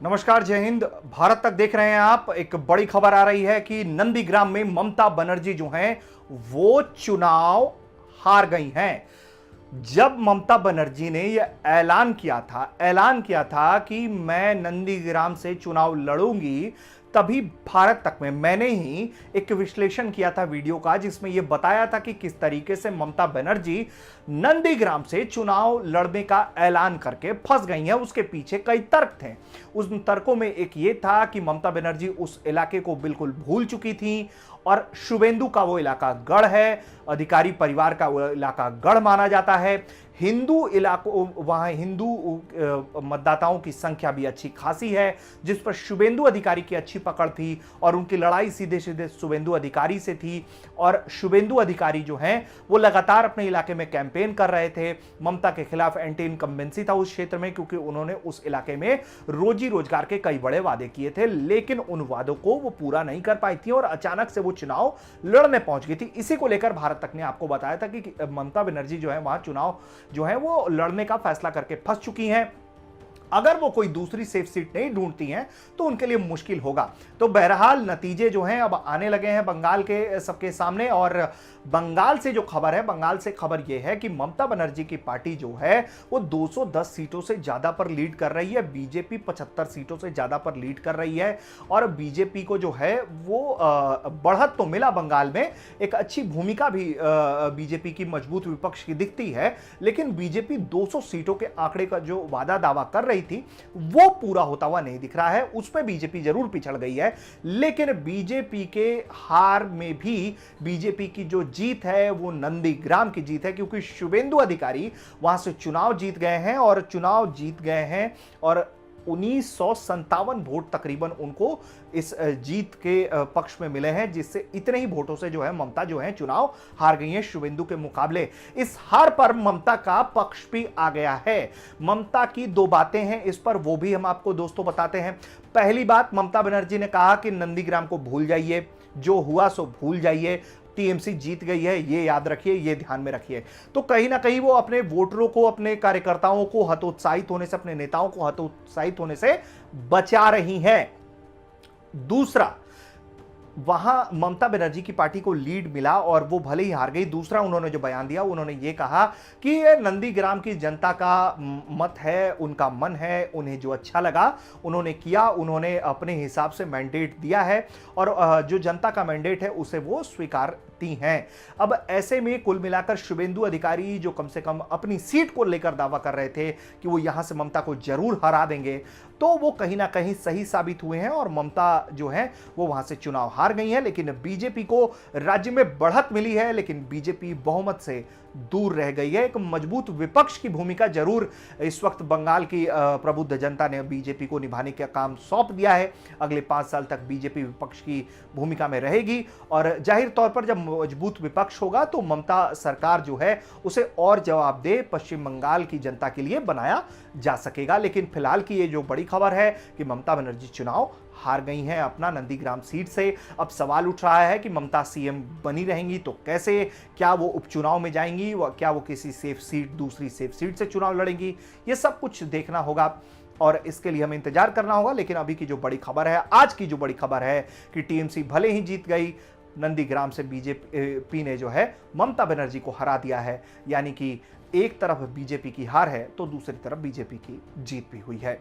नमस्कार, जय हिंद। भारत तक देख रहे हैं आप। एक बड़ी खबर आ रही है कि नंदीग्राम में ममता बनर्जी जो हैं वो चुनाव हार गई हैं। जब ममता बनर्जी ने यह ऐलान किया था कि मैं नंदीग्राम से चुनाव लड़ूंगी, तभी भारत तक में मैंने ही एक विश्लेषण किया था वीडियो का, जिसमें यह बताया था कि किस तरीके से ममता बनर्जी नंदीग्राम से चुनाव लड़ने का ऐलान करके फंस गई हैं। उसके पीछे कई तर्क थे। उन तर्कों में एक ये था कि ममता बनर्जी उस इलाके को बिल्कुल भूल चुकी थी और शुभेंदु का वो इलाका गढ़ है, अधिकारी परिवार का वो इलाका गढ़ माना जाता है। हिंदू इलाकों, वहां हिंदू मतदाताओं की संख्या भी अच्छी खासी है, जिस पर शुभेंदु अधिकारी की अच्छी पकड़ थी और उनकी लड़ाई सीधे सीधे शुभेंदु अधिकारी से थी। और शुभेंदु अधिकारी जो हैं वो लगातार अपने इलाके में कैंपेन कर रहे थे। ममता के खिलाफ एंटी इनकम्बेंसी था उस क्षेत्र में, क्योंकि उन्होंने उस इलाके में रोजी रोजगार के कई बड़े वादे किए थे, लेकिन उन वादों को वो पूरा नहीं कर पाई थी और अचानक से वो चुनाव लड़ने पहुंच गई थी। इसी को लेकर भारत तक ने आपको बताया था कि ममता बनर्जी जो है वहां चुनाव जो है वो लड़ने का फैसला करके फंस चुकी हैं। अगर वो कोई दूसरी सेफ सीट नहीं ढूंढती हैं तो उनके लिए मुश्किल होगा। तो बहरहाल नतीजे जो हैं अब आने लगे हैं बंगाल के सबके सामने। और बंगाल से जो खबर है, बंगाल से खबर यह है कि ममता बनर्जी की पार्टी जो है वो 210 सीटों से ज्यादा पर लीड कर रही है। बीजेपी 75 सीटों से ज्यादा पर लीड कर रही है। और बीजेपी को जो है वो बढ़त तो मिला बंगाल में, एक अच्छी भूमिका भी बीजेपी की मजबूत विपक्ष की दिखती है, लेकिन बीजेपी 200 सीटों के आंकड़े का जो वादा दावा कर रही थी वो पूरा होता हुआ नहीं दिख रहा है। उस पर बीजेपी जरूर पिछड़ गई है, लेकिन बीजेपी के हार में भी बीजेपी की जो जीत है वो नंदीग्राम की जीत है, क्योंकि शुभेंदु अधिकारी वहां से चुनाव जीत गए हैं और 1957 वोट तकरीबन उनको इस जीत के पक्ष में मिले हैं, जिससे इतने ही वोटों से जो है ममता जो है चुनाव हार गई है शुभेंदु के मुकाबले। इस हार पर ममता का पक्ष भी आ गया है। ममता की दो बातें हैं इस पर, वो भी हम आपको दोस्तों बताते हैं। पहली बात, ममता बनर्जी ने कहा कि नंदीग्राम को भूल जाइए, जो हुआ सो भूल जाइए, टीएमसी जीत गई है, ये याद रखिए, ये ध्यान में रखिए। तो कहीं ना कहीं वो अपने वोटरों को, अपने कार्यकर्ताओं को हतोत्साहित होने से, अपने नेताओं को हतोत्साहित होने से बचा रही हैं। दूसरा, वहां ममता बनर्जी की पार्टी को लीड मिला और वो भले ही हार गई। दूसरा, उन्होंने जो बयान दिया, उन्होंने ये कहा कि ये नंदीग्राम की जनता का मत है, उनका मन है, उन्हें जो अच्छा लगा उन्होंने किया, उन्होंने अपने हिसाब से मैंडेट दिया है और जो जनता का मैंडेट है उसे वो स्वीकारती हैं। अब ऐसे में कुल मिलाकर शुभेंदु अधिकारी जो कम से कम अपनी सीट को लेकर दावा कर रहे थे कि वो यहां से ममता को जरूर हरा देंगे, तो वो कहीं ना कहीं सही साबित हुए हैं और ममता जो है वो वहां से चुनाव हार गई है। लेकिन बीजेपी को राज्य में बढ़त मिली है, लेकिन बीजेपी बहुमत से दूर रह गई है। एक मजबूत विपक्ष की भूमिका जरूर इस वक्त बंगाल की प्रबुद्ध जनता ने बीजेपी को निभाने का काम सौंप दिया है। अगले 5 साल तक बीजेपी विपक्ष की भूमिका में रहेगी और जाहिर तौर पर जब मजबूत विपक्ष होगा तो ममता सरकार जो है उसे और जवाबदेह पश्चिम बंगाल की जनता के लिए बनाया जा सकेगा। लेकिन फिलहाल की ये जो बड़ी खबर है कि ममता बनर्जी चुनाव हार गई हैं अपना नंदीग्राम सीट से। अब सवाल उठ रहा है कि ममता सीएम बनी रहेंगी तो कैसे, क्या वो उपचुनाव में जाएंगी, क्या वो किसी सेफ सीट, दूसरी सेफ सीट से चुनाव लड़ेंगी, ये सब कुछ देखना होगा और इसके लिए हमें इंतजार करना होगा। लेकिन अभी की जो बड़ी खबर है, आज की जो बड़ी खबर है कि टीएमसी भले ही जीत गई, नंदीग्राम से बीजेपी ने जो है ममता बनर्जी को हरा दिया है। यानी कि एक तरफ बीजेपी की हार है तो दूसरी तरफ बीजेपी की जीत भी हुई है।